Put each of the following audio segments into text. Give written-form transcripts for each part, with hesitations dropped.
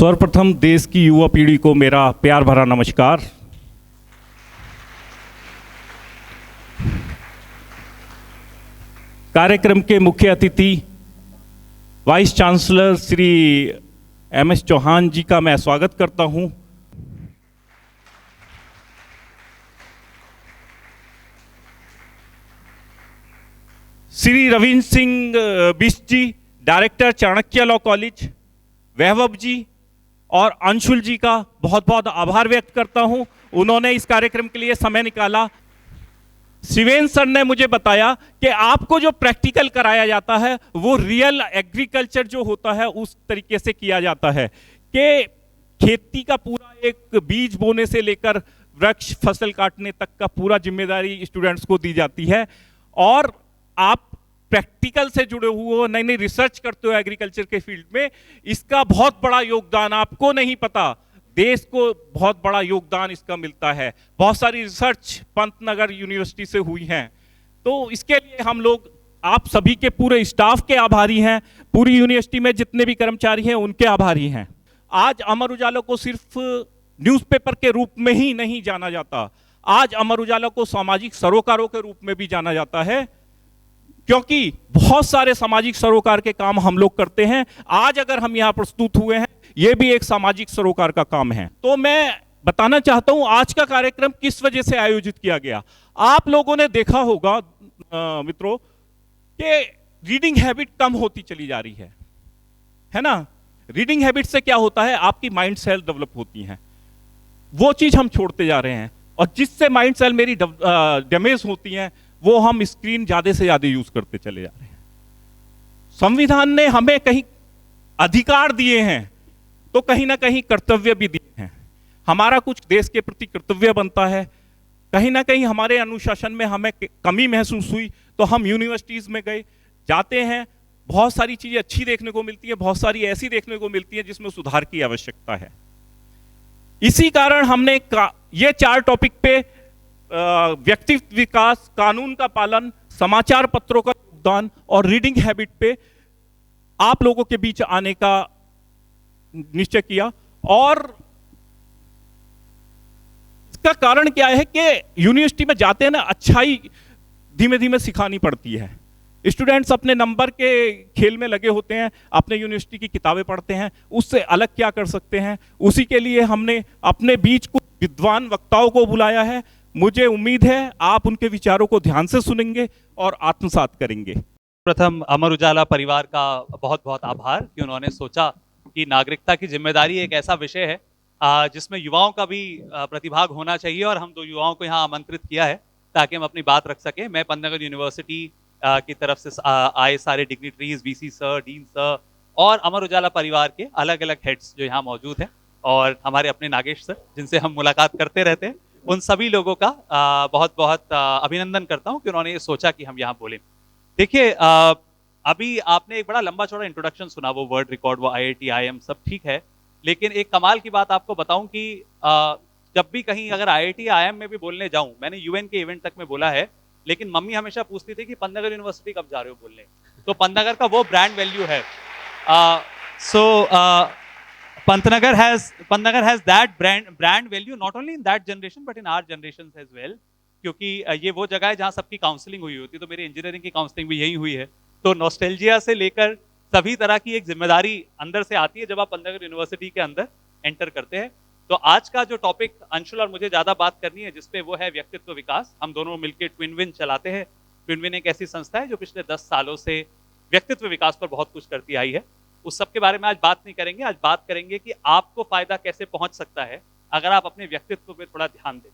सर्वप्रथम देश की युवा पीढ़ी को मेरा प्यार भरा नमस्कार। कार्यक्रम के मुख्य अतिथि vice chancellor Shri M S. Chauhan ji का मैं स्वागत करता हूं। Shri Ravindra Singh Bisht ji, director Chanakya law college, Vaibhav ji और अंशुल जी का बहुत बहुत आभार व्यक्त करता हूं, उन्होंने इस कार्यक्रम के लिए समय निकाला। शिवेन सर ने मुझे बताया कि आपको जो प्रैक्टिकल कराया जाता है वो रियल एग्रीकल्चर जो होता है उस तरीके से किया जाता है कि खेती का पूरा एक बीज बोने से लेकर वृक्ष फसल काटने तक का पूरा जिम्मेदारी स्टूडेंट्स को दी जाती है और आप प्रैक्टिकल से जुड़े हुए हो, नई नई रिसर्च करते हो एग्रीकल्चर के फील्ड में। इसका बहुत बड़ा योगदान आपको नहीं पता, देश को बहुत बड़ा योगदान इसका मिलता है। बहुत सारी रिसर्च पंतनगर यूनिवर्सिटी से हुई हैं, तो इसके लिए हम लोग आप सभी के पूरे स्टाफ के आभारी हैं, पूरी यूनिवर्सिटी में जितने भी कर्मचारी हैं उनके आभारी हैं। आज अमर उजाला को सिर्फ न्यूज़पेपर के रूप में ही नहीं जाना जाता, आज अमर उजाला को सामाजिक सरोकारों के रूप में भी जाना जाता है, क्योंकि बहुत सारे सामाजिक सरोकार के काम हम लोग करते हैं। आज अगर हम यहाँ प्रस्तुत हुए हैं, ये भी एक सामाजिक सरोकार का काम है। तो मैं बताना चाहता हूं आज का कार्यक्रम किस वजह से आयोजित किया गया। आप लोगों ने देखा होगा मित्रों कि रीडिंग हैबिट कम होती चली जा रही है ना। रीडिंग हैबिट से क्या होता है, आपकी माइंड सेल डेवलप होती हैं, वो चीज हम छोड़ते जा रहे हैं और जिससे माइंड सेल मेरी डैमेज होती हैं वो हम स्क्रीन ज्यादा से ज्यादा यूज करते चले जा रहे हैं। संविधान ने हमें कहीं अधिकार दिए हैं तो कहीं ना कहीं कर्तव्य भी दिए हैं। हमारा कुछ देश के प्रति कर्तव्य बनता है। कहीं ना कहीं हमारे अनुशासन में हमें कमी महसूस हुई तो हम यूनिवर्सिटीज में गए, जाते हैं, बहुत सारी चीजें अच्छी देखने को मिलती है, बहुत सारी ऐसी देखने को मिलती है जिसमें सुधार की आवश्यकता है। इसी कारण हमने ये 4 टॉपिक पे व्यक्तित्व विकास, कानून का पालन, समाचार पत्रों का योगदान और रीडिंग हैबिट पे आप लोगों के बीच आने का निश्चय किया। और इसका कारण क्या है कि यूनिवर्सिटी में जाते हैं ना, अच्छाई धीमे धीमे सिखानी पड़ती है। स्टूडेंट्स अपने नंबर के खेल में लगे होते हैं, अपने यूनिवर्सिटी की किताबें पढ़ते हैं, उससे अलग क्या कर सकते हैं, उसी के लिए हमने अपने बीच कुछ विद्वान वक्ताओं को बुलाया है। मुझे उम्मीद है आप उनके विचारों को ध्यान से सुनेंगे और आत्मसात करेंगे। प्रथम अमर उजाला परिवार का बहुत बहुत आभार कि उन्होंने सोचा कि नागरिकता की जिम्मेदारी एक ऐसा विषय है जिसमें युवाओं का भी प्रतिभाग होना चाहिए और हम 2 युवाओं को यहाँ आमंत्रित किया है ताकि हम अपनी बात रख सकें। मैं पंतनगर यूनिवर्सिटी की तरफ से आए सारे dignitaries, VC sir, dean sir और अमर उजाला परिवार के अलग अलग हेड्स जो यहाँ मौजूद हैं और हमारे अपने नागेश सर जिनसे हम मुलाकात करते रहते हैं, उन सभी लोगों का बहुत बहुत अभिनंदन करता हूँ कि उन्होंने ये सोचा कि हम यहाँ बोलें। देखिए, अभी आपने एक बड़ा लंबा चौड़ा इंट्रोडक्शन सुना, वो वर्ल्ड रिकॉर्ड, वो IIT, IIM सब ठीक है, लेकिन एक कमाल की बात आपको बताऊं कि जब भी कहीं अगर IIT, IIM में भी बोलने जाऊं, मैंने UN के इवेंट तक में बोला है, लेकिन मम्मी हमेशा पूछती थी कि पंतनगर यूनिवर्सिटी कब जा रहे हो बोलने। तो पंतनगर का वो ब्रांड वैल्यू है। Pantnagar has that brand value not only in that generation but in our generations as well, क्योंकि ये वो जगह है जहाँ सबकी काउंसलिंग हुई होती है। तो मेरी इंजीनियरिंग की काउंसलिंग भी यही हुई है। तो नॉस्टैल्जिया से लेकर सभी तरह की एक जिम्मेदारी अंदर से आती है जब आप पंतनगर यूनिवर्सिटी के अंदर एंटर करते हैं। तो आज का जो टॉपिक अंशुल और मुझे ज्यादा बात करनी है जिसपे, वो है व्यक्तित्व विकास। हम दोनों मिलकर ट्विन विन चलाते हैं। ट्विन विन एक ऐसी संस्था है जो पिछले 10 सालों से व्यक्तित्व विकास पर बहुत कुछ करती आई है। उस सब के बारे में आज बात नहीं करेंगे, आज बात करेंगे कि आपको फायदा कैसे पहुंच सकता है अगर आप अपने व्यक्तित्व पे थोड़ा ध्यान दें।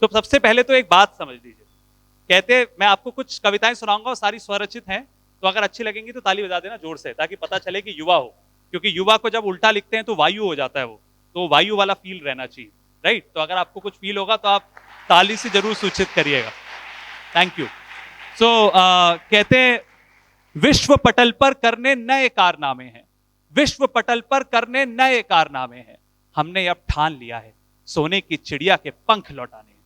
तो सबसे पहले तो एक बात समझ लीजिए, कहते मैं आपको कुछ कविताएं सुनाऊंगा और सारी स्वरचित हैं, तो अगर अच्छी लगेंगी तो ताली बजा देना जोर से, ताकि पता चले कि युवा हो, क्योंकि युवा को जब उल्टा लिखते हैं तो वायु हो जाता है वो, तो वायु वाला फील रहना चाहिए, राइट। तो अगर आपको कुछ फील होगा तो आप ताली से जरूर सूचित करिएगा। Thank you. सो कहते विश्व पटल पर करने नए कारनामे हैं, विश्व पटल पर करने नए कारनामे हैं, हमने अब ठान लिया है सोने की चिड़िया के पंख लौटाने हैं।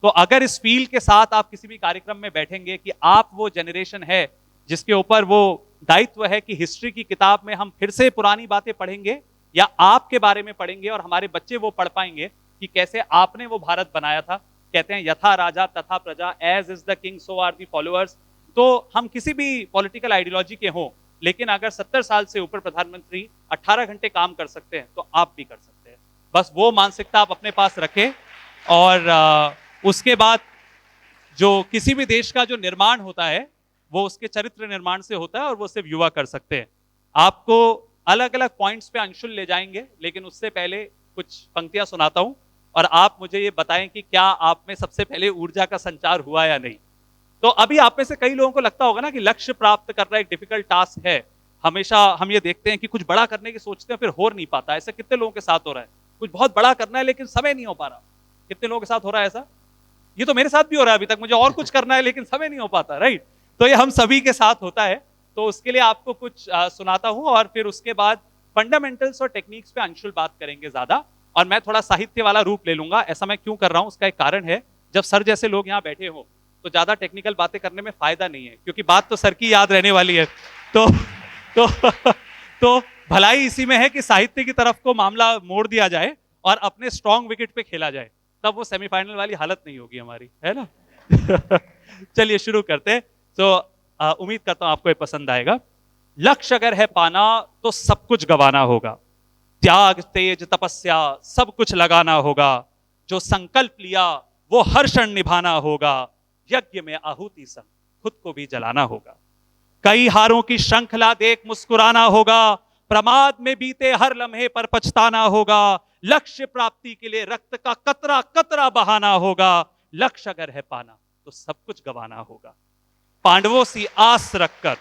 तो अगर इस फील के साथ आप किसी भी कार्यक्रम में बैठेंगे कि आप वो जनरेशन है जिसके ऊपर वो दायित्व है कि हिस्ट्री की किताब में हम फिर से पुरानी बातें पढ़ेंगे, या आपके बारे में पढ़ेंगे और हमारे बच्चे वो पढ़ पाएंगे कि कैसे आपने वो भारत बनाया था। कहते हैं यथा राजा तथा प्रजा, as is the king so are the followers. तो हम किसी भी पॉलिटिकल आइडियोलॉजी के हों, लेकिन अगर 70 साल से ऊपर प्रधानमंत्री 18 घंटे काम कर सकते हैं तो आप भी कर सकते हैं। बस वो मानसिकता आप अपने पास रखें। और उसके बाद जो किसी भी देश का जो निर्माण होता है वो उसके चरित्र निर्माण से होता है, और वो सिर्फ युवा कर सकते हैं। आपको अलग अलग पॉइंट्स पे अंशुल ले जाएंगे, लेकिन उससे पहले कुछ पंक्तियां सुनाता हूं और आप मुझे ये बताएं कि क्या आप में सबसे पहले ऊर्जा का संचार हुआ या नहीं। तो अभी आप में से कई लोगों को लगता होगा ना कि लक्ष्य प्राप्त करना एक डिफिकल्ट टास्क है। हमेशा हम ये देखते हैं कि कुछ बड़ा करने की सोचते हैं, फिर हो नहीं पाता। ऐसा कितने लोगों के साथ हो रहा है? कुछ बहुत बड़ा करना है लेकिन समय नहीं हो पा रहा। कितने लोगों के साथ हो रहा है ऐसा? ये तो मेरे साथ भी हो रहा है अभी तक, मुझे और कुछ करना है लेकिन समय नहीं हो पाता, राइट? तो ये हम सभी के साथ होता है। तो उसके लिए आपको कुछ सुनाता हूं और फिर उसके बाद फंडामेंटल्स और टेक्निक्स पे अंशुल बात करेंगे ज्यादा, और मैं थोड़ा साहित्य वाला रूप ले लूंगा। ऐसा मैं क्यों कर रहा हूं, उसका एक कारण है। जब सर जैसे लोग यहाँ बैठे हो तो ज्यादा टेक्निकल बातें करने में फायदा नहीं है, क्योंकि बात तो सर की याद रहने वाली है। तो तो तो भलाई इसी में है कि साहित्य की तरफ को मामला मोड़ दिया जाए और अपने स्ट्रॉन्ग विकेट पे खेला जाए, तब वो सेमीफाइनल वाली हालत नहीं होगी हमारी, है ना? चलिए शुरू करते हैं। तो उम्मीद करता हूं आपको ये पसंद आएगा। लक्ष्य अगर है पाना तो सब कुछ गंवाना होगा, त्याग तेज तपस्या सब कुछ लगाना होगा, जो संकल्प लिया वो हर क्षण निभाना होगा, यज्ञ में आहुति संग खुद को भी जलाना होगा। कई हारों की श्रृंखला देख मुस्कुराना होगा, प्रमाद में बीते हर लम्हे पर पछताना होगा, लक्ष्य प्राप्ति के लिए रक्त का कतरा कतरा बहाना होगा, लक्ष्य अगर है पाना तो सब कुछ गंवाना होगा। पांडवों सी आस रखकर,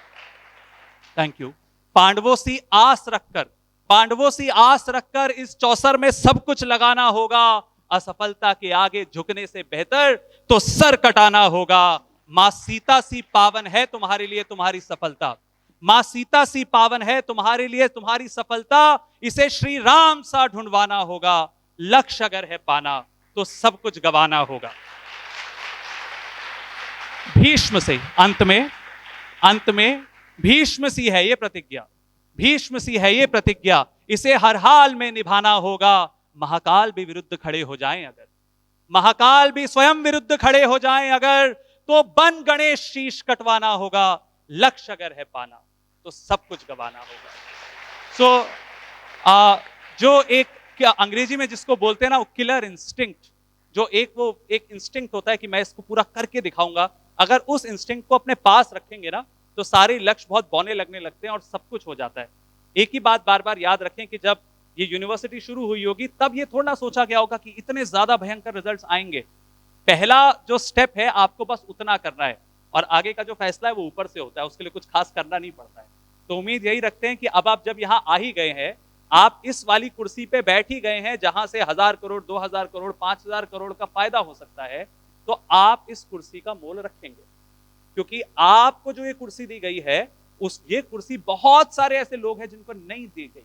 थैंक यू, पांडवों सी आस रखकर, पांडवों सी आस रखकर इस चौसर में सब कुछ लगाना होगा, असफलता के आगे झुकने से बेहतर तो सर कटाना होगा। मां सीता सी पावन है तुम्हारे लिए तुम्हारी सफलता, मां सीता सी पावन है तुम्हारे लिए तुम्हारी सफलता, इसे श्री राम सा ढूंढवाना होगा, लक्ष्य अगर है पाना तो सब कुछ गंवाना होगा। भीष्म से अंत में भीष्म सी है ये प्रतिज्ञा, भीष्म सी है ये प्रतिज्ञा, इसे हर हाल में निभाना होगा। महाकाल भी विरुद्ध खड़े हो जाएं अगर, महाकाल भी स्वयं विरुद्ध खड़े हो जाएं अगर, तो बन गणेश शीश कटवाना होगा, लक्ष्य अगर है पाना तो सब कुछ गंवाना होगा। जो एक क्या अंग्रेजी में जिसको बोलते हैं ना वो किलर इंस्टिंक्ट, जो एक इंस्टिंक्ट होता है कि मैं इसको पूरा करके दिखाऊंगा, अगर उस इंस्टिंक्ट को अपने पास रखेंगे ना तो सारे लक्ष्य बहुत बौने लगने लगते हैं और सब कुछ हो जाता है। एक ही बात बार बार याद रखें कि जब ये यूनिवर्सिटी शुरू हुई होगी तब ये थोड़ा सोचा गया होगा कि इतने ज्यादा भयंकर रिजल्ट्स आएंगे। पहला जो स्टेप है आपको बस उतना करना है, और आगे का जो फैसला है वो ऊपर से होता है, उसके लिए कुछ खास करना नहीं पड़ता है। तो उम्मीद यही रखते हैं कि अब आप जब यहाँ आ ही गए हैं, आप इस वाली कुर्सी पे बैठ ही गए हैं जहां से 1000 करोड़ 2000 करोड़ 5000 करोड़ का फायदा हो सकता है, तो आप इस कुर्सी का मोल रखेंगे, क्योंकि आपको जो ये कुर्सी दी गई है ये कुर्सी बहुत सारे ऐसे लोग हैं जिनको नहीं दी गई।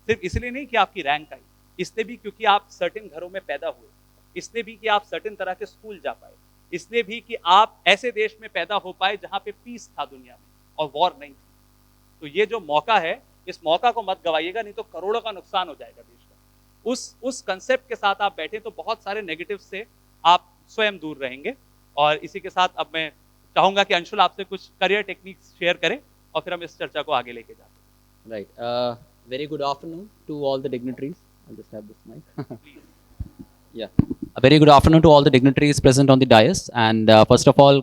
सिर्फ इसलिए नहीं कि आपकी रैंक आई, इसलिए भी क्योंकि आप सर्टेन घरों में पैदा हुए, इसलिए भी कि आप सर्टेन तरह के स्कूल जा पाए, इसलिए भी कि आप ऐसे देश में पैदा हो पाए जहां पे पीस था दुनिया में और वॉर नहीं थी। तो ये जो मौका है, इस मौका को मत गवाइएगा, नहीं तो करोड़ों का नुकसान हो जाएगा देश का। उस कंसेप्ट के साथ आप बैठे तो बहुत सारे नेगेटिव से आप स्वयं दूर रहेंगे। और इसी के साथ अब मैं चाहूंगा कि अंशुल आपसे कुछ करियर टेक्निक्स शेयर करें और फिर हम इस चर्चा को आगे लेके जाते हैं। Right. Very good afternoon to all the dignitaries. I'll just have this mic. Yeah. A very good afternoon to all the dignitaries present on the dais. And first of all,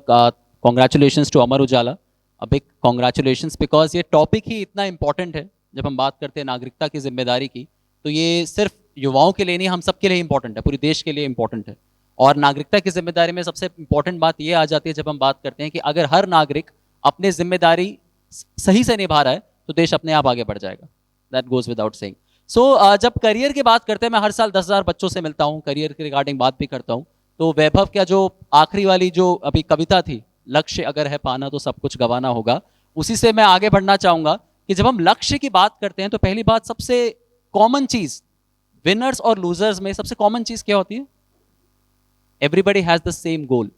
congratulations to Amar Ujala. A big congratulations because ये topic ही इतना important है। जब हम बात करते हैं नागरिकता की जिम्मेदारी की, तो ये सिर्फ युवाओं के लिए नहीं, हम सबके लिए important है, पूरे देश के लिए important है। और नागरिकता की जिम्मेदारी में सबसे important बात ये आ जाती है जब हम बात करते हैं कि अगर हर नागरिक अपनी जिम्मेदारी सही से निभा रहा है तो देश अपने आप आगे बढ़ जाएगा। That goes without saying. So जब करियर की बात करते हैं, मैं हर साल 10,000 बच्चों से मिलता हूँ, करियर के रिगार्डिंग बात भी करता हूँ। तो वैभव क्या जो आखिरी वाली जो अभी कविता थी, लक्ष्य अगर है पाना तो सब कुछ गंवाना होगा, उसी से मैं आगे बढ़ना चाहूंगा कि जब हम लक्ष्य की बात करते हैं तो पहली बात, सबसे कॉमन चीज विनर्स और लूजर्स में सबसे कॉमन चीज क्या होती है? Everybody has the same goal,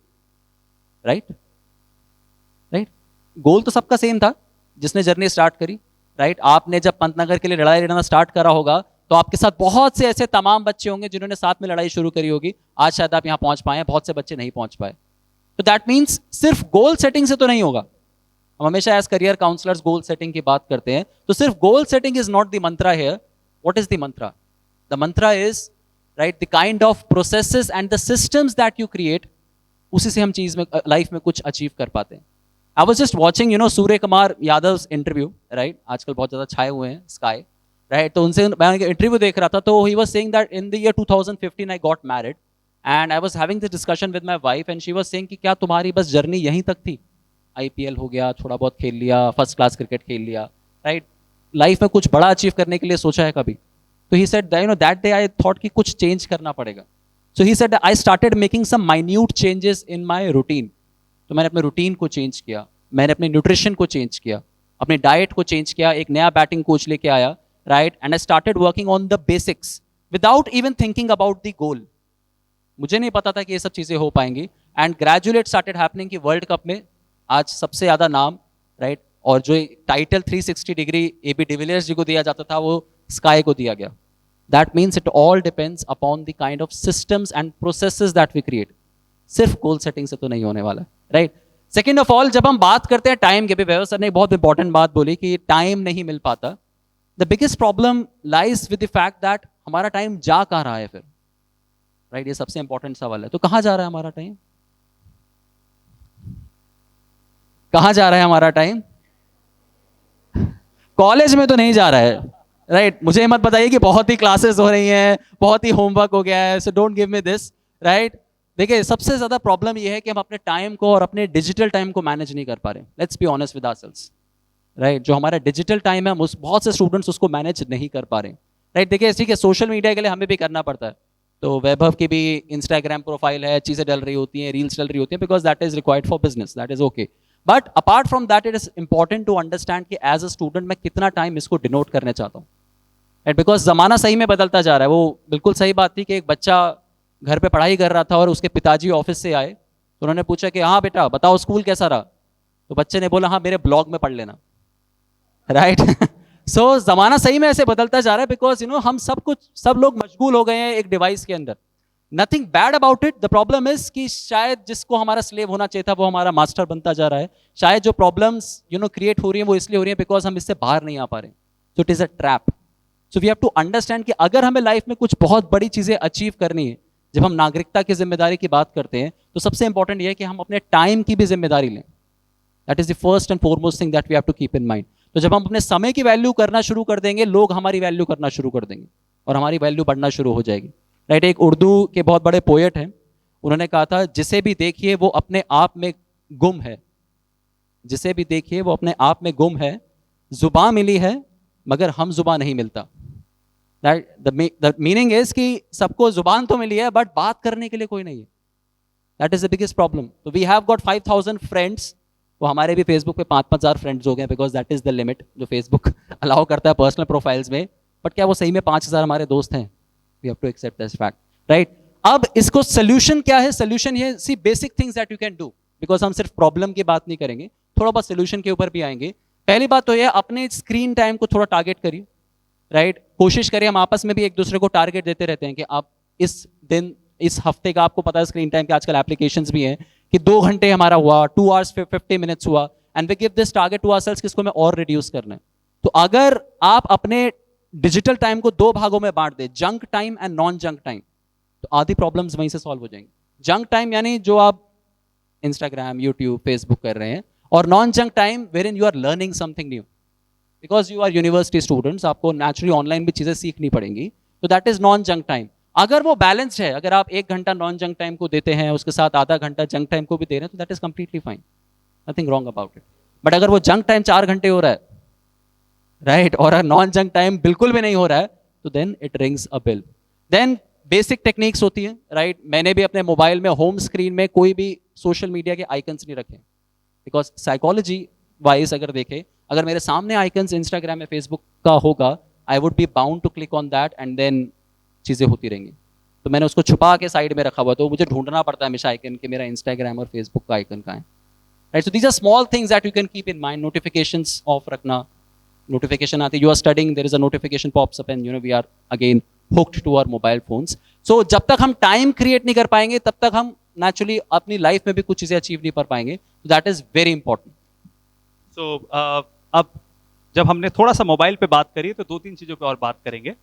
right? Goal तो सबका सेम था जिसने जर्नी स्टार्ट करी, राइट? आपने जब पंतनगर के लिए लड़ाई लड़ना स्टार्ट करा होगा तो आपके साथ बहुत से ऐसे तमाम बच्चे होंगे जिन्होंने साथ में लड़ाई शुरू करी होगी, आज शायद आप यहाँ पहुंच पाए हैं, बहुत से बच्चे नहीं पहुंच पाए। तो दैट मीन्स सिर्फ गोल सेटिंग से तो नहीं होगा। हम हमेशा as career counsellors goal setting की बात करते हैं, तो सिर्फ goal setting is not the mantra here. What is the mantra? The mantra is right the kind of processes and the systems that you create, उसी से हम चीज में लाइफ में कुछ अचीव कर पाते हैं। I was just watching Surya Kumar Yadav interview, right, आजकल बहुत ज्यादा छाए हुए हैं स्काई, राइट, तो उनसे मैं इंटरव्यू देख रहा था, तो he was saying that in the year 2015 I got married and I was having this discussion with my wife and she was saying कि क्या तुम्हारी बस जर्नी यहीं तक थी? IPL हो गया, थोड़ा बहुत खेल लिया, फर्स्ट क्लास क्रिकेट खेल लिया, राइट, लाइफ में कुछ बड़ा अचीव करने के लिए सोचा है कभी? तो he said that day I thought कि कुछ चेंज करना पड़ेगा। So he said I started making some minute changes in my routine. तो मैंने अपने रूटीन को चेंज किया, मैंने अपने न्यूट्रिशन को चेंज किया, अपने डाइट को चेंज किया, एक नया बैटिंग कोच लेके आया, right, and I started working on the basics without even thinking about the goal. मुझे नहीं पता था कि ये सब चीज़ें हो पाएंगी and gradually it started happening कि वर्ल्ड कप में आज सबसे ज़्यादा नाम, राइट, और जो title 360 degree AB de Villiers ji को दिया जाता था वो स्काई को दिया गया। That means it all depends upon the kind of systems and processes that we create. सिर्फ गोल सेटिंग से तो नहीं होने वाला, राइट। सेकेंड ऑफ ऑल, जब हम बात करते हैं टाइम के, भी वैभव सर ने एक बहुत इंपॉर्टेंट बात बोली कि टाइम नहीं मिल पाता। The biggest problem lies with the fact that हमारा टाइम जा कहाँ रहा है फिर, राइट, ये सबसे इंपॉर्टेंट सवाल है। तो कहाँ जा रहा है हमारा टाइम? कहाँ जा रहा है हमारा टाइम? कॉलेज में तो नहीं जा रहा है, राइट। मुझे मत बताइए कि बहुत ही क्लासेस हो रही हैं, बहुत ही होमवर्क हो गया है, so don't give me this, right. देखिए, सबसे ज्यादा प्रॉब्लम ये है कि हम अपने टाइम को और अपने डिजिटल टाइम को मैनेज नहीं कर पा रहे। Let's be honest with ourselves, right. जो हमारा डिजिटल टाइम है, बहुत से स्टूडेंट्स उसको मैनेज नहीं कर पा रहे, राइट। देखिए, ठीक है, सोशल मीडिया के लिए हमें भी करना पड़ता है। तो वैभव की भी इंस्टाग्राम प्रोफाइल है, चीजें डल रही होती हैं, रील्स डल रही होती हैं, because that is required for business, that is okay. But apart from that, it is important to understand कि एज अ स्टूडेंट मैं कितना टाइम इसको डिनोट करना चाहता हूँ, राइट। बिकॉज जमाना सही में बदलता जा रहा है। वो बिल्कुल सही बात थी कि एक बच्चा घर पे पढ़ाई कर रहा था और उसके पिताजी ऑफिस से आए, तो उन्होंने पूछा कि हाँ बेटा बताओ स्कूल कैसा रहा? तो बच्चे ने बोला हाँ मेरे ब्लॉग में पढ़ लेना, राइट। सो जमाना सही में ऐसे बदलता जा रहा है, बिकॉज हम सब लोग मशगूल हो गए हैं एक डिवाइस के अंदर। Nothing bad about it, the problem is कि शायद जिसको हमारा स्लेव होना चाहिए था वो हमारा मास्टर बनता जा रहा है। शायद जो प्रॉब्लम्स क्रिएट हो रही हैं वो इसलिए हो रही है बिकॉज हम इससे बाहर नहीं आ पा रहे। So it is a trap. So we have to understand कि अगर हमें लाइफ में कुछ बहुत बड़ी चीजें अचीव करनी है, जब हम नागरिकता की जिम्मेदारी की बात करते हैं, तो सबसे इंपॉर्टेंट यह है कि हम अपने टाइम की भी जिम्मेदारी लें। That is the first and foremost thing that we have to keep in mind. तो जब हम अपने समय की वैल्यू करना शुरू कर देंगे, लोग हमारी वैल्यू करना शुरू कर देंगे और हमारी वैल्यू बढ़ना शुरू हो जाएगी, राइट। एक उर्दू के बहुत बड़े पोएट हैं, उन्होंने कहा था जिसे भी देखिए वो अपने आप में गुम है, जिसे भी देखिए वो अपने आप में गुम है, जुबान मिली है मगर हम जुबान नहीं मिलता। द मीनिंग इज कि सबको जुबान तो मिली है बट बात करने के लिए कोई नहीं है। That is the biggest problem. तो वी हैव गॉट 5000 फ्रेंड्स, तो हमारे भी फेसबुक पे 5,000 फ्रेंड्स हो गए, because that is the limit जो फेसबुक अलाउ करता है पर्सनल प्रोफाइल्स में। बट क्या वो सही में 5,000 हमारे दोस्त हैं? We have to accept this fact, right. अब इसको सोल्यूशन क्या है? सोल्यूशन ये सी basic things that you can do, because हम सिर्फ प्रॉब्लम की बात नहीं करेंगे, थोड़ा बहुत सोल्यूशन के ऊपर भी आएंगे। पहली बात तो ये, अपने स्क्रीन टाइम को थोड़ा टारगेट करिए, राइट। कोशिश करिए, हम आपस में भी एक दूसरे को टारगेट देते रहते हैं कि आप इस दिन, इस हफ्ते का, आपको पता है स्क्रीन टाइम के आजकल एप्लीकेशंस भी हैं कि 2 घंटे हमारा हुआ, 2 hours 50 minutes हुआ, and we give this target to ourselves कि इसको मैं और रिड्यूस करना है। तो अगर आप अपने डिजिटल टाइम को 2 भागों में बांट दें, junk time and non junk time, तो आधी प्रॉब्लम्स वहीं से सॉल्व हो जाएंगी। जंक टाइम यानी जो आप इंस्टाग्राम, यूट्यूब, फेसबुक कर रहे हैं, और non junk time wherein you are learning something new, because you are university students, आपको नेचुरली ऑनलाइन भी चीजें सीखनी पड़ेंगी, तो that is non junk time. अगर वो बैलेंस्ड है, अगर आप 1 घंटा नॉन जंक टाइम को देते हैं, उसके साथ आधा घंटा जंक टाइम को भी दे रहे हैं, तो that is completely fine, nothing wrong about it. But अगर वो जंक टाइम 4 घंटे हो रहा है, राइट, और नॉन जंक टाइम बिल्कुल भी नहीं हो रहा है, तो then it rings a bell. Then basic techniques होती है, राइट। मैंने भी अपने मोबाइल में होम स्क्रीन में कोई भी सोशल मीडिया के आइकन्स नहीं रखे, बिकॉज साइकोलॉजी वाइज अगर देखें, अगर मेरे सामने आइकन्स इंस्टाग्राम या फेसबुक का होगा, I would be bound to click on that and then चीज़ें होती रहेंगी। तो मैंने उसको छुपा के साइड में रखा हुआ, तो मुझे ढूंढना पड़ता है हमेशा आइकन कि मेरा इंस्टाग्राम और फेसबुक का आइकन कहाँ है, right. So these are small things that you can keep in mind. Notifications off रखना, notification आती है, you are studying, there is a notification pops up and we are again hooked to our mobile phones. So जब तक हम time create नहीं कर पाएंगे तब तक हम naturally अपनी life में भी कुछ चीज़ें achieve नहीं कर पाएंगे. That is very important. So अब जब हमने थोड़ा सा मोबाइल पे बात करी तो 2-3 चीज़ों पे और बात करेंगे.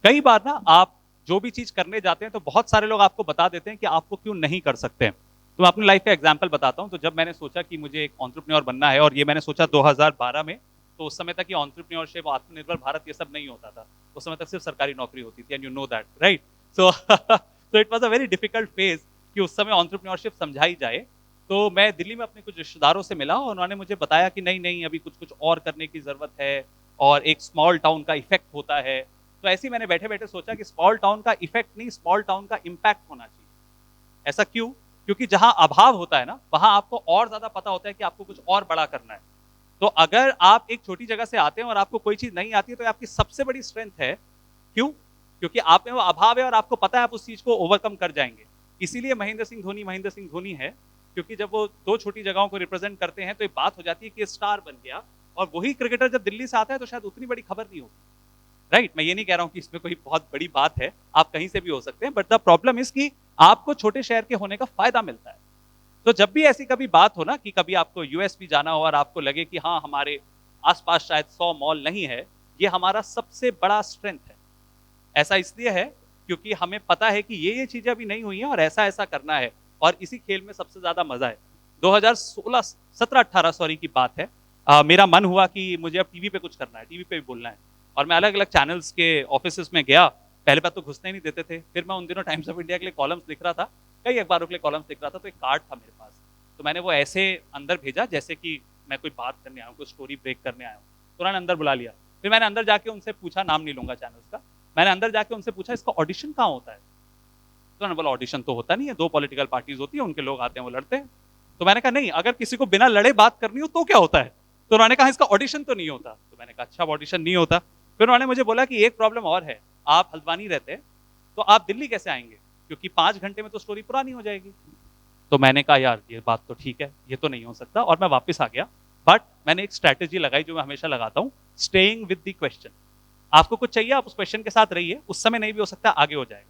कई बार ना आप जो भी चीज़ करने जाते हैं तो बहुत सारे लोग आपको बता देते हैं कि आपको क्यों नहीं कर सकते हैं. तो मैं अपनी लाइफ का एग्जाम्पल बताता हूँ. तो जब मैंने सोचा कि मुझे एक एंटरप्रेन्योर बनना है, और ये मैंने सोचा 2012 में, तो उस समय तक ये एंटरप्रेन्योरशिप, आत्मनिर्भर भारत, ये सब नहीं होता था. उस समय तक सिर्फ सरकारी नौकरी होती थी, and you know that, right? So तो it was a very difficult phase कि उस समय एंटरप्रेन्योरशिप समझाई जाए. तो मैं दिल्ली में अपने कुछ रिश्तेदारों से मिला और उन्होंने मुझे बताया कि नहीं नहीं, अभी कुछ कुछ और करने की ज़रूरत है, और एक स्मॉल टाउन का इफेक्ट होता है. तो ऐसे ही मैंने बैठे बैठे सोचा कि स्मॉल टाउन का इफेक्ट नहीं, स्मॉल टाउन का इम्पैक्ट होना चाहिए. ऐसा क्यों? क्योंकि जहां अभाव होता है ना, वहां आपको और ज्यादा पता होता है कि आपको कुछ और बड़ा करना है. तो अगर आप एक छोटी जगह से आते हैं और आपको कोई चीज नहीं आती है, तो आपकी सबसे बड़ी स्ट्रेंथ है. क्यों? क्योंकि आप में वो अभाव है और आपको पता है आप उस चीज को ओवरकम कर जाएंगे. इसीलिए महेंद्र सिंह धोनी है, क्योंकि जब वो 2 छोटी जगहों को रिप्रेजेंट करते हैं तो एक बात हो जाती है कि स्टार बन गया. और वही क्रिकेटर जब दिल्ली से आता है तो शायद उतनी बड़ी खबर नहीं होती, राइट? मैं ये नहीं कह रहा हूं कि इसमें कोई बहुत बड़ी बात है, आप कहीं से भी हो सकते हैं, बट द प्रॉब्लम इज कि आपको छोटे शहर के होने का फायदा मिलता है. तो जब भी ऐसी कभी बात हो ना कि कभी आपको यूएस भी जाना हो और आपको लगे कि हाँ, हमारे आसपास शायद 100 मॉल नहीं है, ये हमारा सबसे बड़ा स्ट्रेंथ है. ऐसा इसलिए है क्योंकि हमें पता है कि ये चीजें अभी नहीं हुई हैं और ऐसा ऐसा करना है, और इसी खेल में सबसे ज्यादा मजा है. 2017-18 सॉरी की बात है. मेरा मन हुआ कि मुझे अब टीवी पे कुछ करना है, टीवी पे भी बोलना है, और मैं अलग अलग चैनल्स के ऑफिसेस में गया. पहले बात तो घुसने नहीं देते थे. फिर मैं उन दिनों टाइम्स ऑफ इंडिया के लिए कॉलम्स लिख रहा था, कई अखबारों के लिए कॉलम्स लिख रहा था. तो एक कार्ड था मेरे पास, तो मैंने वो ऐसे अंदर भेजा जैसे कि मैं कोई बात करने आया हूँ, कोई स्टोरी ब्रेक करने आया हूँ. तो उन्होंने अंदर बुला लिया. फिर मैंने अंदर जाके उनसे पूछा, नाम नहीं लूंगा चैनल्स का, मैंने अंदर जाके उनसे पूछा इसका ऑडिशन कहाँ होता है. तो उन्होंने बोला ऑडिशन तो होता नहीं है, 2 पॉलिटिकल पार्टीज होती है, उनके लोग आते हैं, वो लड़ते हैं. तो मैंने कहा नहीं, अगर किसी को बिना लड़े बात करनी हो तो क्या होता है? तो उन्होंने कहा इसका ऑडिशन तो नहीं होता. तो मैंने कहा अच्छा, ऑडिशन नहीं होता. फिर उन्होंने मुझे बोला कि एक प्रॉब्लम और है, आप हल्द्वानी रहते हैं, तो आप दिल्ली कैसे आएंगे, क्योंकि 5 घंटे में तो स्टोरी पुरानी हो जाएगी. तो मैंने कहा यार ये बात तो ठीक है, ये तो नहीं हो सकता, और मैं वापस आ गया. बट मैंने एक स्ट्रैटेजी लगाई जो मैं हमेशा लगाता हूँ, स्टेइंग विद द क्वेश्चन. आपको कुछ चाहिए, आप उस क्वेश्चन के साथ रहिए. उस समय नहीं भी हो सकता, आगे हो जाएगा.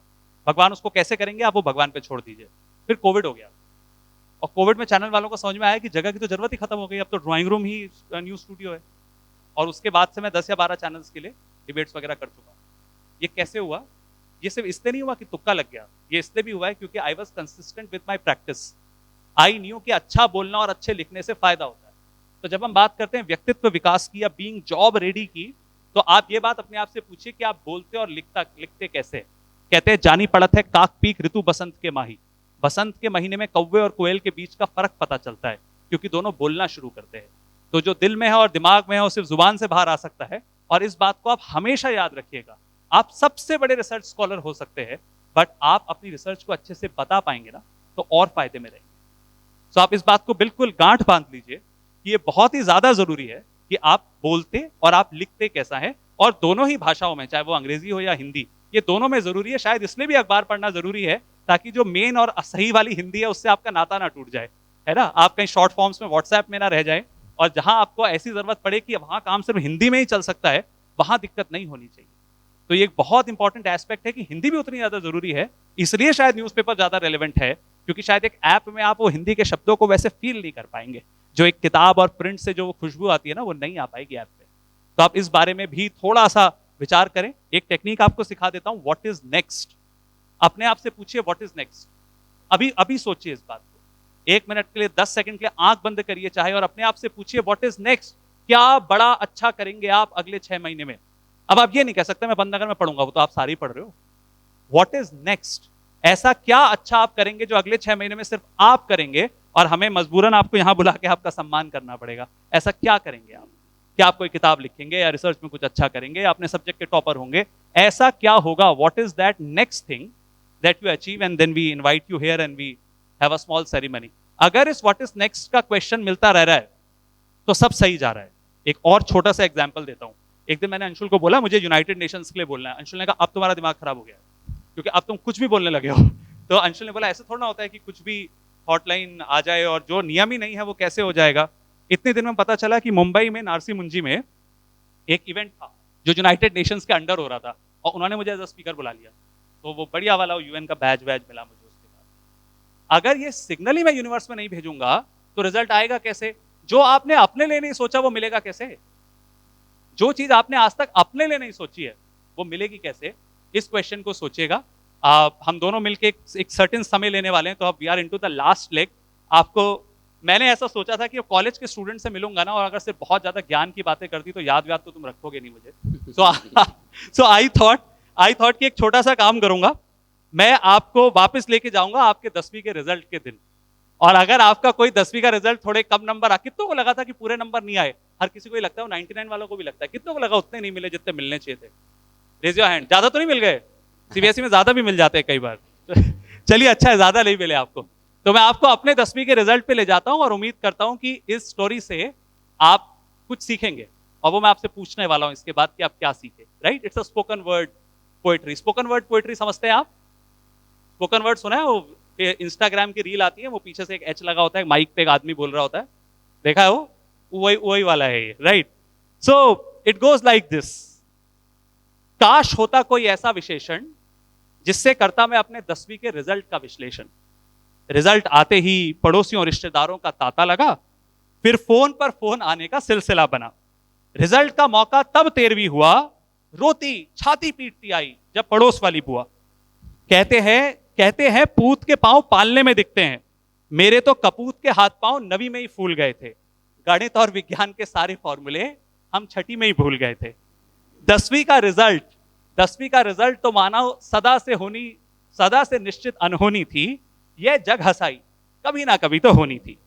भगवान उसको कैसे करेंगे, आप वो भगवान पे छोड़ दीजिए. फिर कोविड हो गया, और कोविड में चैनल वालों को समझ में आया कि जगह की तो जरूरत ही खत्म हो गई, अब तो ड्राइंग रूम ही न्यूज स्टूडियो है. और उसके बाद से मैं 10 या 12 चैनल्स के लिए डिबेट्स वगैरह कर चुका हूँ. ये कैसे हुआ? ये सिर्फ इसलिए नहीं हुआ कि तुक्का लग गया, ये इसलिए भी हुआ है क्योंकि I was consistent with my practice. I knew कि अच्छा बोलना और अच्छे लिखने से फायदा होता है. तो जब हम बात करते हैं व्यक्तित्व विकास की या बीइंग जॉब रेडी की, तो आप ये बात अपने आप से पूछिए कि आप बोलते और लिखते कैसे. कहते हैं जानी पड़त है काक पीक ऋतु बसंत के माही. बसंत के महीने में कौवे और कोयल के बीच का फर्क पता चलता है, क्योंकि दोनों बोलना शुरू करते हैं. तो जो दिल में है और दिमाग में है वो सिर्फ जुबान से बाहर आ सकता है. और इस बात को आप हमेशा याद रखिएगा. आप सबसे बड़े रिसर्च स्कॉलर हो सकते हैं, बट आप अपनी रिसर्च को अच्छे से बता पाएंगे ना, तो और फायदे में रहेंगे. तो आप इस बात को बिल्कुल गांठ बांध लीजिए कि ये बहुत ही ज्यादा जरूरी है कि आप बोलते और आप लिखते कैसा है, और दोनों ही भाषाओं में, चाहे वो अंग्रेजी हो या हिंदी, ये दोनों में जरूरी है. शायद इसलिए भी अखबार पढ़ना जरूरी है ताकि जो मेन और सही वाली हिंदी है उससे आपका नाता ना टूट जाए, है ना. आप कहीं शॉर्ट फॉर्म्स में व्हाट्सएप में ना रह जाए, और जहां आपको ऐसी जरूरत पड़े कि वहां काम सिर्फ हिंदी में ही चल सकता है, वहां दिक्कत नहीं होनी चाहिए. तो ये एक बहुत इंपॉर्टेंट एस्पेक्ट है कि हिंदी भी उतनी ज्यादा जरूरी है. इसलिए शायद न्यूज़पेपर ज्यादा रेलेवेंट है, क्योंकि शायद एक ऐप में आप वो हिंदी के शब्दों को वैसे फील नहीं कर पाएंगे, जो एक किताब और प्रिंट से जो वो खुशबू आती है ना, वो नहीं आ पाएगी ऐप पे. तो आप इस बारे में भी थोड़ा सा विचार करें. एक टेक्निक आपको सिखा देता हूं, व्हाट इज नेक्स्ट. अपने आप से पूछिए व्हाट इज नेक्स्ट. अभी सोचिए इस बात को 1 मिनट के लिए, 10 सेकंड के लिए आंख बंद करिए चाहे, और अपने आप से पूछिए व्हाट इज नेक्स्ट. क्या बड़ा अच्छा करेंगे आप अगले 6 महीने में. अब आप ये नहीं कह सकते मैं पंतनगर में पढ़ूंगा, वो तो आप सारे ही पढ़ रहे हो. व्हाट इज नेक्स्ट, ऐसा क्या अच्छा आप करेंगे जो अगले 6 महीने में सिर्फ आप करेंगे, और हमें मजबूरन आपको यहां बुला के आपका सम्मान करना पड़ेगा. ऐसा क्या करेंगे आप? क्या आप कोई किताब लिखेंगे, या रिसर्च में कुछ अच्छा करेंगे, या अपने सब्जेक्ट के टॉपर होंगे? ऐसा क्या होगा? What is that next thing that you achieve, and then we invite you here and we have a small ceremony. अगर इस व्हाट इज नेक्स्ट का क्वेश्चन मिलता रह रहा है तो सब सही जा रहा है. एक और छोटा सा एग्जाम्पल देता हूं. एक दिन मैंने अंशुल को बोला मुझे यूनाइटेड नेशंस के लिए बोलना है. अंशुल ने कहा अब तुम्हारा दिमाग खराब हो गया है, क्योंकि अब तुम कुछ भी बोलने लगे हो. तो अंशुल ने बोला ऐसा थोड़ा ना होता है कि कुछ भी हॉटलाइन आ जाए और जो नियम ही नहीं है वो कैसे हो जाएगा. इतने दिन में पता चला कि मुंबई में नारसी मुंजी में एक इवेंट था जो यूनाइटेड नेशंस के अंडर हो रहा था और उन्होंने मुझे एज अ स्पीकर बुला लिया, तो वो बढ़िया वाला यूएन का बैज मिला मुझे उसके बाद। अगर ये सिग्नल ही मैं यूनिवर्स में नहीं भेजूंगा तो रिजल्ट आएगा कैसे? जो आपने अपने लिए नहीं सोचा वो मिलेगा कैसे? जो चीज आपने आज तक अपने लिए नहीं सोची है वो मिलेगी कैसे? इस क्वेश्चन को सोचिएगा। हम दोनों मिलके एक सर्टेन समय लेने वाले हैं, तो अब we are into the last leg. आपको मैंने ऐसा सोचा था कि कॉलेज के स्टूडेंट से मिलूंगा ना, और अगर सिर्फ बहुत ज्यादा ज्ञान की बातें करती तो याद तो तुम रखोगे नहीं मुझे। सो आई थॉट कि एक छोटा सा काम करूंगा, मैं आपको वापस लेके जाऊंगा आपके 10वीं के रिजल्ट के दिन, और अगर आपका कोई 10वीं का रिजल्ट थोड़े कम नंबर कितनों को लगा था कि पूरे नंबर नहीं आए, हर किसी को ही लगता है, 99 वालों को भी लगता है, कितनों को लगा उतने नहीं मिले जितने मिलने चाहिए थे? Raise your hand. ज्यादा तो नहीं मिल गए? सीबीएसई में ज्यादा भी मिल जाते हैं कई बार। चलिए अच्छा है, ज्यादा नहीं मिले आपको। तो मैं आपको अपने 10वीं के रिजल्ट पे ले जाता हूं और उम्मीद करता हूं कि इस स्टोरी से आप कुछ सीखेंगे, और वो मैं आपसे पूछने वाला हूं इसके बाद कि आप क्या सीखे। Right, it's a spoken word poetry. Spoken word poetry समझते हैं आप? स्पोकन वर्ड सुना है? वो इंस्टाग्राम की रील आती है, वो पीछे से एक एच लगा होता है, माइक पे एक आदमी बोल रहा होता है, देखा है? वो वही वाला है ये। Right, so it goes like this. काश होता कोई ऐसा विशेषण जिससे करता मैं अपने 10वीं के रिजल्ट का विश्लेषण। रिजल्ट आते ही पड़ोसियों रिश्तेदारों का तांता लगा, फिर फोन पर फोन आने का सिलसिला बना। रिजल्ट का मौका तब 13वीं हुआ, रोती छाती पीटती आई जब पड़ोस वाली बुआ। कहते हैं पूत के पांव पालने में दिखते हैं, मेरे तो कपूत के हाथ पांव नवी में ही फूल गए थे। गणित और विज्ञान के सारे फॉर्मूले हम छठी में ही भूल गए थे। 10वीं का रिजल्ट तो मानो सदा से निश्चित अनहोनी थी। यह जग हंसाई कभी ना कभी तो होनी थी।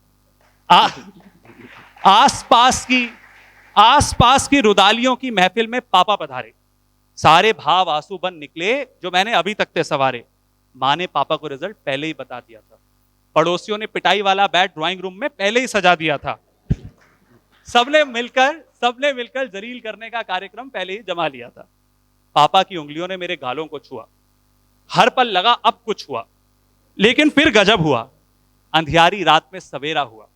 आसपास की रुदालियों की महफिल में पापा पधारे, सारे भाव आंसू बन निकले जो मैंने अभी तक थे सवारे। माँ ने पापा को रिजल्ट पहले ही बता दिया था, पड़ोसियों ने पिटाई वाला बैट ड्राइंग रूम में पहले ही सजा दिया था, सबने मिलकर जलील करने का कार्यक्रम पहले ही जमा लिया था। पापा की उंगलियों ने मेरे गालों को छुआ, हर पल लगा अब कुछ हुआ, लेकिन फिर गजब हुआ, अंधियारी रात में सवेरा हुआ।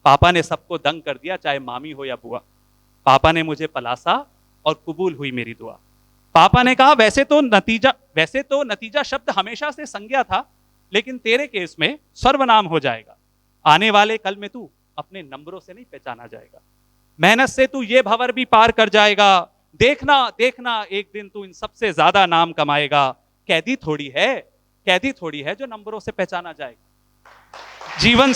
पापा ने सबको दंग कर दिया, चाहे मामी हो या बुआ। पापा ने मुझे पलासा और कबूल हुई मेरी दुआ। पापा ने कहा वैसे तो नतीजा शब्द हमेशा से संज्ञा था, लेकिन तेरे केस में सर्वनाम हो जाएगा। आने वाले कल में तू अपने नंबरों से नहीं पहचाना जाएगा, मेहनत से तू ये भंवर भी पार कर जाएगा। देखना एक दिन तू इन सबसे ज्यादा नाम कमाएगा। कैदी थोड़ी है जो नंबरों से पहचाना जाएगा। जीवन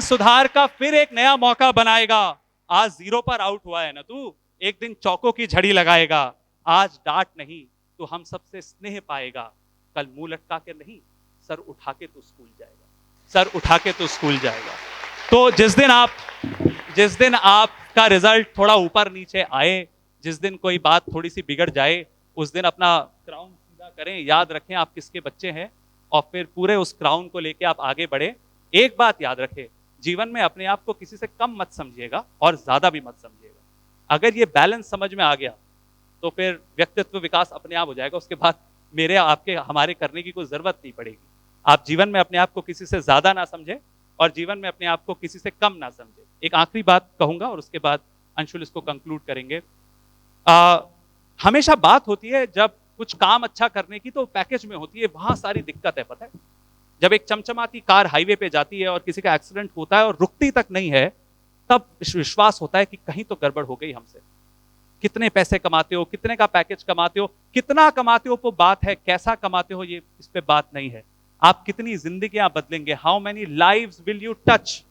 सुधार का फिर एक नया मौका बनाएगा। आज 0 पर आउट हुआ है ना तू, एक दिन चौकों की झड़ी लगाएगा। आज डांट नहीं तो हम सबसे स्नेह पाएगा, कल मुंह लटका के नहीं सर उठा के तू स्कूल जाएगा। तो जिस दिन आपका रिजल्ट थोड़ा ऊपर नीचे आए, जिस दिन कोई बात थोड़ी सी बिगड़ जाए, उस दिन अपना क्राउन सीधा करें, याद रखें आप किसके बच्चे हैं, और फिर पूरे उस क्राउन को लेके आप आगे बढ़े। एक बात याद रखें, जीवन में अपने आप को किसी से कम मत समझिएगा और ज्यादा भी मत समझिएगा। अगर ये बैलेंस समझ में आ गया तो फिर व्यक्तित्व विकास अपने आप हो जाएगा। उसके बाद मेरे आपके हमारे करने की कोई जरूरत नहीं पड़ेगी। आप जीवन में अपने आप को किसी से ज्यादा ना समझे और जीवन में अपने आप को किसी से कम ना समझे। एक आखिरी बात कहूंगा और उसके बाद अंशुल इसको कंक्लूड करेंगे। हमेशा बात होती है जब कुछ काम अच्छा करने की, तो पैकेज में होती है, वहां सारी दिक्कत है। पता है, जब एक चमचमाती कार हाईवे पे जाती है और किसी का एक्सीडेंट होता है और रुकती तक नहीं है, तब विश्वास होता है कि कहीं तो गड़बड़ हो गई हमसे। कितने पैसे कमाते हो, कितने का पैकेज कमाते हो, कितना कमाते हो वो बात है, कैसा कमाते हो ये इस पे बात नहीं है। आप कितनी जिंदगियां बदलेंगे, how many lives will you touch,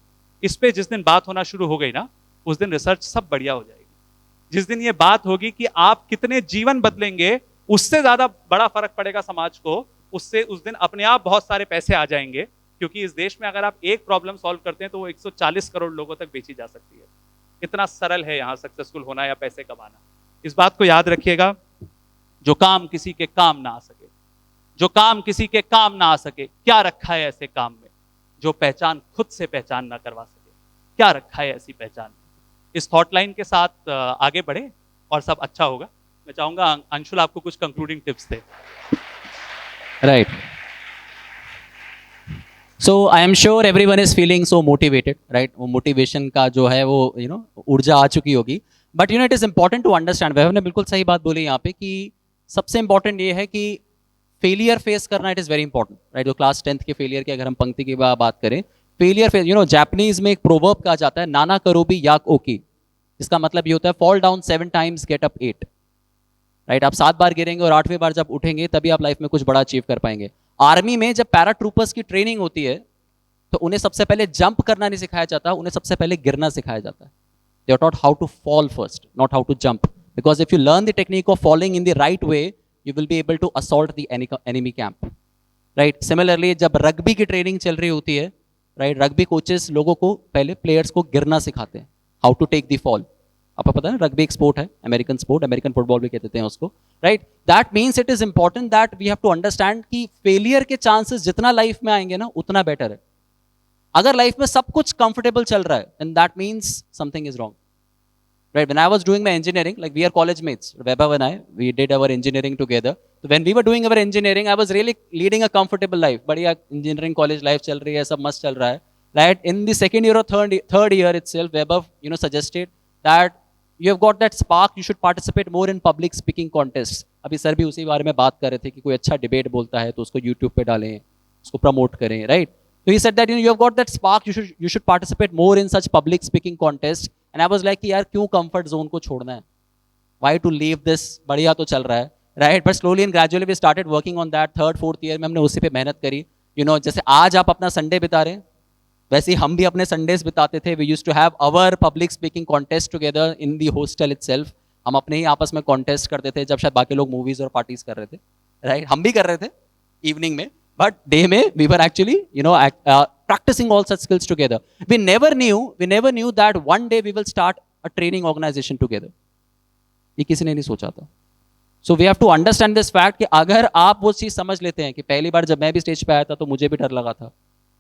इस पे जिस दिन बात होना शुरू हो गई ना, उस दिन रिसर्च सब बढ़िया हो जाएगी। जिस दिन ये बात होगी कि आप कितने जीवन बदलेंगे, उससे ज्यादा बड़ा फर्क पड़ेगा समाज को, उससे उस दिन अपने आप बहुत सारे पैसे आ जाएंगे। क्योंकि इस देश में अगर आप एक प्रॉब्लम सॉल्व करते हैं तो वो 140 करोड़ लोगों तक बेची जा सकती है। इतना सरल है यहाँ सक्सेसफुल होना या पैसे कमाना। इस बात को याद रखिएगा, जो काम किसी के काम ना आ सके, क्या रखा है ऐसे काम में जो पहचान खुद से पहचान ना करवा सके, क्या रखा है ऐसी पहचान। इस थॉट लाइन के साथ आगे बढ़े और सब अच्छा होगा। मैं चाहूंगा अंशुल आपको कुछ concluding tips they. Right. So I am sure everyone is feeling so motivated, right? वो motivation का जो है वो ऊर्जा आ चुकी होगी. But it is important to understand. वैभव ने बिल्कुल सही बात बोली यहाँ पे कि सबसे important ये है कि फेलियर फेस करना it is very important, right? जो क्लास 10th के फेलियर की अगर हम पंक्ति की बात करें, फेलियर फेस, जापानीज में एक प्रोवर्ब कहा जाता है, नाना करोबी याक ओकी. इसका मतलब ये होता है fall down 7 times get up 8, right? आप 7 बार गिरेंगे और 8वें बार जब उठेंगे तभी आप लाइफ में कुछ बड़ा अचीव कर पाएंगे. आर्मी में जब पैरा ट्रूपर्स की ट्रेनिंग होती है तो उन्हें सबसे पहले जंप करना नहीं सिखाया जाता, उन्हें सबसे पहले गिरना सिखाया जाता है. They are taught how to fall first, not how to jump, because if you learn the technique of falling in the right way, you will be able to assault the enemy camp, right? Similarly, जब rugby की training चल रही होती है, right? Rugby coaches लोगों को पहले players को गिरना सिखाते हैं, how to take the fall. आपको पता है रग्बी एक स्पोर्ट है, अमेरिकन स्पोर्ट, अमेरिकन फुटबॉल भी कहते हैं उसको, right? That means it is important that we have to understand कि फेलियर के चांसेस जितना लाइफ में आएंगे ना उतना बेटर है. अगर लाइफ में सब कुछ कंफर्टेबल चल रहा है, then that means something is wrong. Right, when I was doing my engineering, like we are college mates, Vaibhav and I, we did our engineering together. So when we were doing our engineering, I was really leading a comfortable life. बढ़िया engineering college life चल रही है, सब मस्त चल रहा है. Right, in the second year or third year itself, Vaibhav, suggested that you have got that spark, you should participate more in public speaking contests. अभी सर भी उसी बारे में बात कर रहे थे कि कोई अच्छा डिबेट बोलता है तो उसको YouTube पे डालें, उसको प्रमोट करें, right? So he said that you have got that spark, you should participate more in such public speaking contests. And I was like कि यार क्यों कंफर्ट जोन को छोड़ना है, why to leave this, बढ़िया तो चल रहा है, right? But slowly and gradually we started working on that. 3rd 4th year में हमने उसी पे मेहनत करी. जैसे आज आप अपना संडे बिता रहे हैं वैसे ही हम भी अपने संडेज बिताते थे. We used to have our public speaking contest together in the hostel itself. हम अपने ही आपस में कॉन्टेस्ट करते थे जब शायद बाकी लोग मूवीज और पार्टीज कर रहे थे, राइट? हम भी कर रहे थे इवनिंग में, but day में we were actually practicing all such skills together. We never knew that one day we will start a training organization together. ये किसी ने नहीं सोचा था. So we have to understand this fact कि अगर आप वो चीज समझ लेते हैं कि पहली बार जब मैं भी स्टेज पे आया था तो मुझे भी डर लगा था,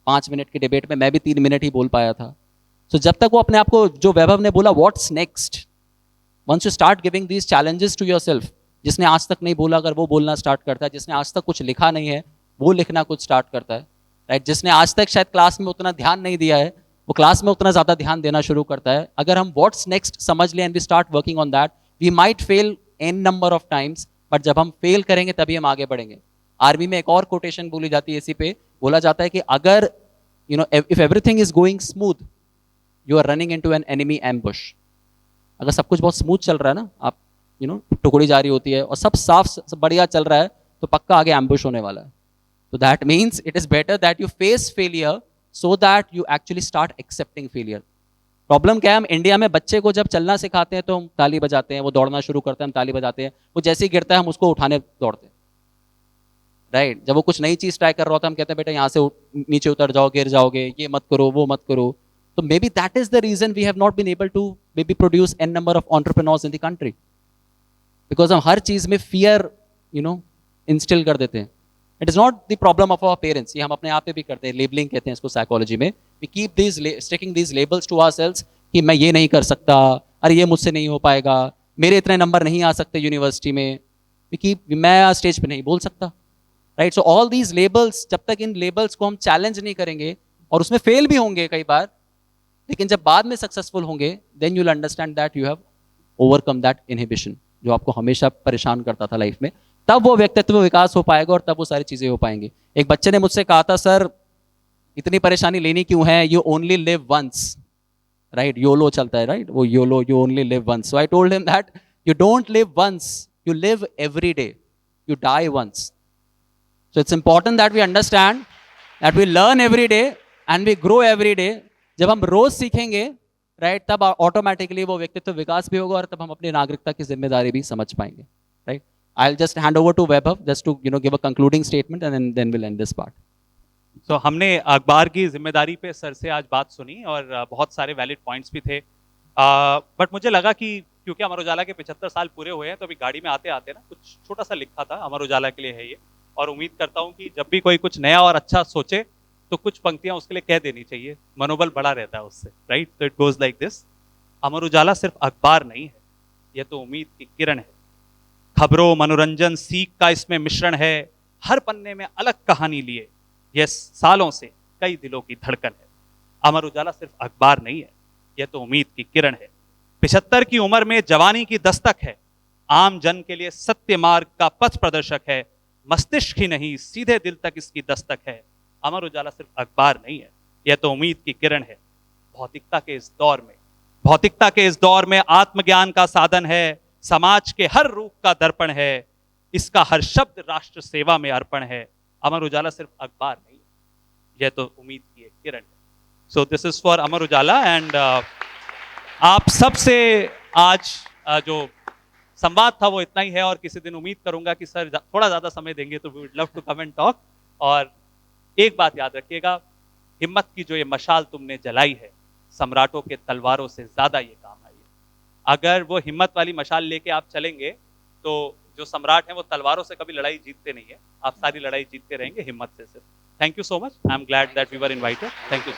5 मिनट की डिबेट में मैं भी 3 मिनट ही बोल पाया था. So जब तक वो अपने आप को, जो वैभव ने बोला what's next, once you start giving these challenges to yourself, जिसने आज तक नहीं बोला अगर वो बोलना स्टार्ट करता है, जिसने आज तक कुछ लिखा नहीं है वो लिखना कुछ स्टार्ट करता है, राइट? जिसने आज तक शायद क्लास में उतना ध्यान नहीं दिया है वो क्लास में उतना ज़्यादा ध्यान देना शुरू करता है. अगर हम व्हाट्स नेक्स्ट समझ लें and we start working on that, we might fail an number of times, but जब हम फेल करेंगे तभी हम आगे बढ़ेंगे. आर्मी में एक और कोटेशन बोली जाती है, इसी पे बोला जाता है कि अगर if everything is going smooth you are running into an enemy ambush. अगर सब कुछ बहुत स्मूथ चल रहा है ना, आप टुकड़ी जा रही होती है और सब साफ बढ़िया चल रहा है तो पक्का आगे एम्बुश होने वाला है. So that means it is better that you face failure so that you actually start accepting failure. Problem क्या है, हम इंडिया में बच्चे को जब चलना सिखाते हैं तो हम ताली बजाते हैं, वो दौड़ना शुरू करते हैं हम ताली बजाते हैं, वो जैसे ही गिरता है हम उसको उठाने दौड़ते हैं, राइट? जब वो कुछ नई चीज ट्राई कर रहा होता है हम कहते हैं बेटा यहाँ से नीचे उतर जाओ, गिर जाओगे, ये मत करो, वो मत करो. तो maybe that is the reason we have not been able to maybe produce an number of entrepreneurs in the country, because हम हर चीज में फियर इंस्टिल कर देते हैं. It is not the problem of our parents, ये हम अपने आप पे भी करते हैं. लेबलिंग कहते हैं इसको साइकोलॉजी में. We keep these sticking these labels to ourselves कि मैं ये नहीं कर सकता, अरे ये मुझसे नहीं हो पाएगा, मेरे इतने नंबर नहीं आ सकते यूनिवर्सिटी में, मैं स्टेज पे नहीं बोल सकता, right? So all these labels, जब तक इन लेबल्स को हम चैलेंज नहीं करेंगे, और उसमें फेल भी होंगे कई बार, लेकिन जब बाद में सक्सेसफुल होंगे then you will understand that you have overcome that inhibition जो आपको हमेशा परेशान करता था लाइफ में. तब वो व्यक्तित्व विकास हो पाएगा और तब वो सारी चीजें हो पाएंगी. एक बच्चे ने मुझसे कहा था, सर इतनी परेशानी लेनी क्यों है, you only live once, right? YOLO चलता है, राइट? वो YOLO, you only live once. So I told him that you don't live once, you live every day, you die once. So it's important that we understand that we learn every day and we grow every day. जब हम रोज सीखेंगे, right, तब automatically वो व्यक्तित्व विकास भी होगा और तब हम अपनी नागरिकता की जिम्मेदारी भी समझ पाएंगे, right? I'll just hand over to Vaibhav just to give a concluding statement and then we'll end this part. So हमने अखबार की जिम्मेदारी पे सर से आज बात सुनी और बहुत सारे वैलिड पॉइंट्स भी थे, बट मुझे लगा कि क्योंकि अमर उजाला के 75 साल पूरे हुए हैं तो अभी गाड़ी में आते आते ना कुछ छोटा सा लिखा था, अमर उजाला के लिए है ये, और उम्मीद करता हूँ कि जब भी कोई कुछ नया और अच्छा सोचे तो कुछ पंक्तियाँ उसके लिए कह देनी चाहिए, मनोबल बड़ा रहता है उससे, राइट? तो it goes like this. Amar Ujala सिर्फ अखबार नहीं है, यह तो उम्मीद की किरण है. खबरों, मनोरंजन, सीख का इसमें मिश्रण है. हर पन्ने में अलग कहानी लिए यह सालों से कई दिलों की धड़कन है। अमर उजाला सिर्फ अखबार नहीं है, यह तो उम्मीद की किरण है। 75 की उम्र में जवानी की दस्तक है, आम जन के लिए सत्य मार्ग का पथ प्रदर्शक है। मस्तिष्क ही नहीं सीधे दिल तक इसकी दस्तक है। अमर उजाला सिर्फ अखबार नहीं है, यह तो उम्मीद की किरण है। भौतिकता के इस दौर में आत्मज्ञान का साधन है, समाज के हर रूप का दर्पण है, इसका हर शब्द राष्ट्र सेवा में अर्पण है। अमर उजाला सिर्फ अखबार नहीं है, यह तो उम्मीद की एक किरण है। So this is for Amar Ujala and आप सबसे आज जो संवाद था वो इतना ही है, और किसी दिन उम्मीद करूंगा कि सर थोड़ा ज्यादा समय देंगे तो we would love to come and talk. और एक बात याद रखिएगा, हिम्मत की जो ये मशाल तुमने जलाई है, सम्राटों के तलवारों से ज्यादा ये काम आई है। अगर वो हिम्मत वाली मशाल लेके आप चलेंगे तो जो सम्राट हैं वो तलवारों से कभी लड़ाई जीतते नहीं है, आप सारी लड़ाई जीतते रहेंगे हिम्मत से सिर्फ। Thank you so much, I am glad that we were invited. Thank you.